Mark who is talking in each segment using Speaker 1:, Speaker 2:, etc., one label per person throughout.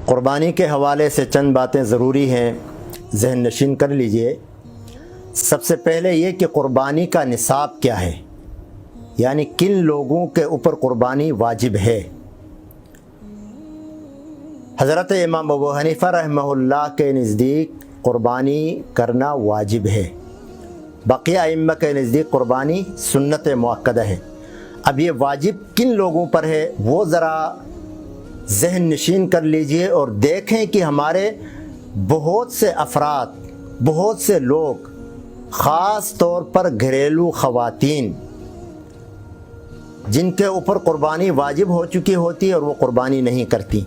Speaker 1: قربانی کے حوالے سے چند باتیں ضروری ہیں، ذہن نشین کر لیجئے۔ سب سے پہلے یہ کہ قربانی کا نصاب کیا ہے، یعنی کن لوگوں کے اوپر قربانی واجب ہے۔ حضرت امام ابو حنیفہ رحمہ اللہ کے نزدیک قربانی کرنا واجب ہے، بقیہ ائمہ کے نزدیک قربانی سنت مؤکدہ ہے۔ اب یہ واجب کن لوگوں پر ہے وہ ذرا ذہن نشین کر لیجئے اور دیکھیں کہ ہمارے بہت سے افراد، بہت سے لوگ، خاص طور پر گھریلو خواتین جن کے اوپر قربانی واجب ہو چکی ہوتی ہے اور وہ قربانی نہیں کرتی۔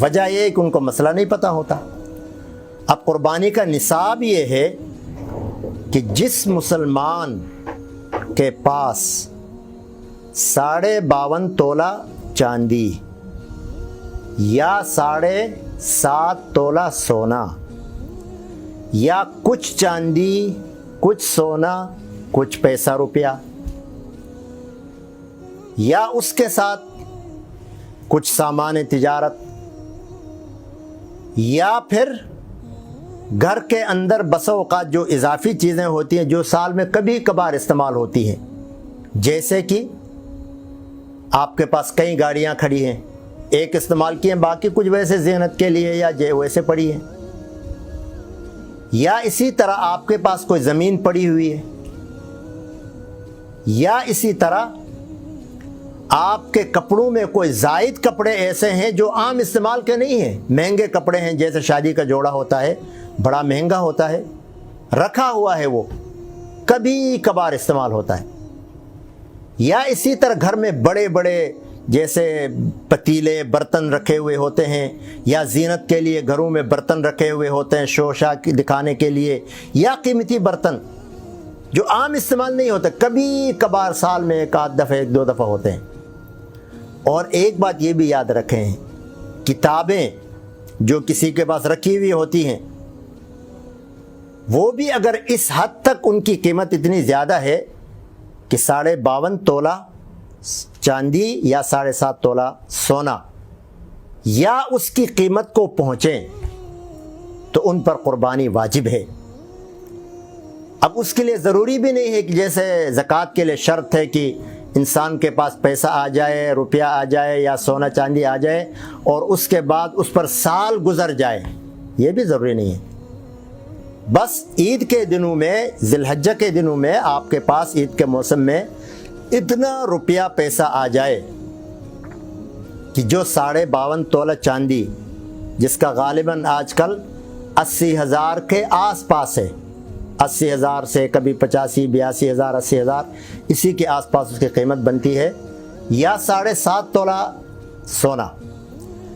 Speaker 1: وجہ یہ ہے کہ ان کو مسئلہ نہیں پتہ ہوتا۔ اب قربانی کا نصاب یہ ہے کہ جس مسلمان کے پاس 52.5 تولہ چاندی یا 7.5 تولہ سونا یا کچھ چاندی، کچھ سونا، کچھ پیسہ روپیہ، یا اس کے ساتھ کچھ سامان تجارت، یا پھر گھر کے اندر بسا اوقات جو اضافی چیزیں ہوتی ہیں جو سال میں کبھی کبھار استعمال ہوتی ہیں، جیسے کہ آپ کے پاس کئی گاڑیاں کھڑی ہیں، ایک استعمال کی ہیں، باقی کچھ ویسے زینت کے لیے یا ویسے پڑی ہیں، یا اسی طرح آپ کے پاس کوئی زمین پڑی ہوئی ہے، یا اسی طرح آپ کے کپڑوں میں کوئی زائد کپڑے ایسے ہیں جو عام استعمال کے نہیں ہیں، مہنگے کپڑے ہیں، جیسے شادی کا جوڑا ہوتا ہے، بڑا مہنگا ہوتا ہے، رکھا ہوا ہے، وہ کبھی کبھار استعمال ہوتا ہے، یا اسی طرح گھر میں بڑے بڑے جیسے پتیلے برتن رکھے ہوئے ہوتے ہیں، یا زینت کے لیے گھروں میں برتن رکھے ہوئے ہوتے ہیں شوشا دکھانے کے لیے، یا قیمتی برتن جو عام استعمال نہیں ہوتے، کبھی کبھار سال میں ایک آدھ دفعہ، ایک دو دفعہ ہوتے ہیں۔ اور ایک بات یہ بھی یاد رکھیں، کتابیں جو کسی کے پاس رکھی ہوئی ہوتی ہیں وہ بھی اگر اس حد تک ان کی قیمت اتنی زیادہ ہے کہ 52.5 تولہ چاندی یا 7.5 تولہ سونا یا اس کی قیمت کو پہنچیں تو ان پر قربانی واجب ہے۔ اب اس کے لیے ضروری بھی نہیں ہے کہ جیسے زکوٰۃ کے لیے شرط ہے کہ انسان کے پاس پیسہ آ جائے، روپیہ آ جائے یا سونا چاندی آ جائے اور اس کے بعد اس پر سال گزر جائے، یہ بھی ضروری نہیں ہے۔ بس عید کے دنوں میں، ذی الحجہ کے دنوں میں آپ کے پاس عید کے موسم میں اتنا روپیہ پیسہ آ جائے کہ جو 52.5 تولہ چاندی، جس کا غالباً آج کل 80,000 کے آس پاس ہے، 80,000 سے کبھی 85,000، 82,000، 80,000، اسی کے آس پاس اس کی قیمت بنتی ہے، یا 7.5 تولہ سونا،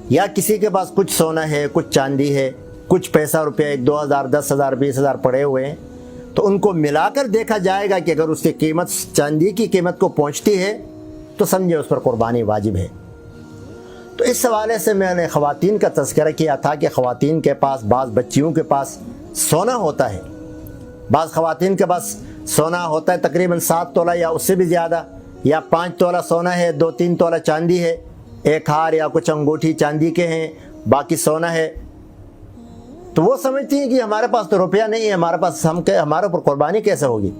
Speaker 1: یا کسی کے پاس کچھ سونا ہے، کچھ چاندی ہے، کچھ پیسہ روپیہ 1-2,000، 10,000، 20,000 پڑے ہوئے ہیں، تو ان کو ملا کر دیکھا جائے گا کہ اگر اس کی قیمت چاندی کی قیمت کو پہنچتی ہے تو سمجھے اس پر قربانی واجب ہے۔ تو اس حوالے سے میں نے خواتین کا تذکرہ کیا تھا کہ خواتین کے پاس، بعض بچیوں کے پاس سونا ہوتا ہے، بعض خواتین کے پاس سونا ہوتا ہے تقریباً 7 تولہ یا اس سے بھی زیادہ، یا 5 تولہ سونا ہے، 2-3 تولہ چاندی ہے، ایک ہار یا کچھ انگوٹھی چاندی کے ہیں، باقی سونا ہے، تو وہ سمجھتی ہیں کہ ہمارے پاس تو روپیہ نہیں ہے، ہمارے پاس ہمارے اوپر قربانی کیسے ہوگی؟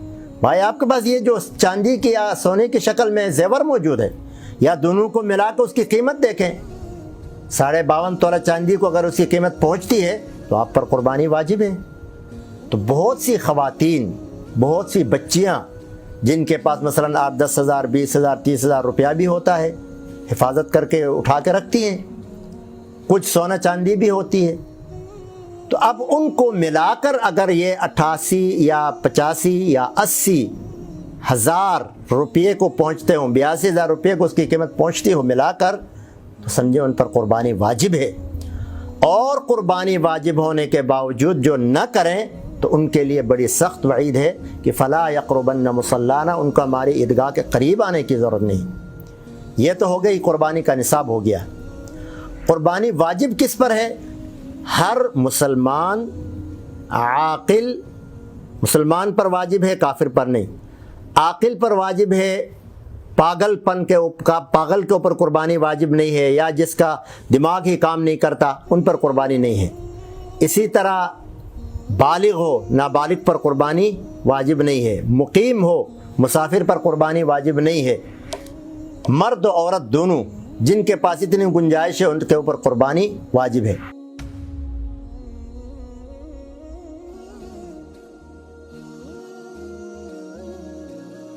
Speaker 1: بھائی آپ کے پاس یہ جو چاندی کی یا سونے کی شکل میں زیور موجود ہے، یا دونوں کو ملا کے اس کی قیمت دیکھیں، 52.5 تولہ چاندی کو اگر اس کی قیمت پہنچتی ہے تو آپ پر قربانی واجب ہے۔ تو بہت سی خواتین، بہت سی بچیاں جن کے پاس مثلاً 10,000، 20,000، 30,000 روپیہ بھی ہوتا ہے، حفاظت کر کے اٹھا کے رکھتی ہیں، کچھ سونا چاندی بھی ہوتی ہے، تو اب ان کو ملا کر اگر یہ 88 یا 85 یا 80,000 روپیے کو پہنچتے ہوں، 82,000 روپیے کو اس کی قیمت پہنچتی ہو ملا کر، تو سمجھے ان پر قربانی واجب ہے۔ اور قربانی واجب ہونے کے باوجود جو نہ کریں تو ان کے لیے بڑی سخت وعید ہے کہ فلا یقربن مصلانا، ان کا ہماری عیدگاہ کے قریب آنے کی ضرورت نہیں۔ یہ تو ہو گئی، قربانی کا نصاب ہو گیا۔ قربانی واجب کس پر ہے؟ ہر مسلمان عاقل مسلمان پر واجب ہے، کافر پر نہیں۔ عاقل پر واجب ہے پاگل کے اوپر قربانی واجب نہیں ہے، یا جس کا دماغ ہی کام نہیں کرتا ان پر قربانی نہیں ہے۔ اسی طرح بالغ ہو نابالغ پر قربانی واجب نہیں ہے، مقیم ہو مسافر پر قربانی واجب نہیں ہے۔ مرد و عورت دونوں جن کے پاس اتنی گنجائش ہے ان کے اوپر قربانی واجب ہے۔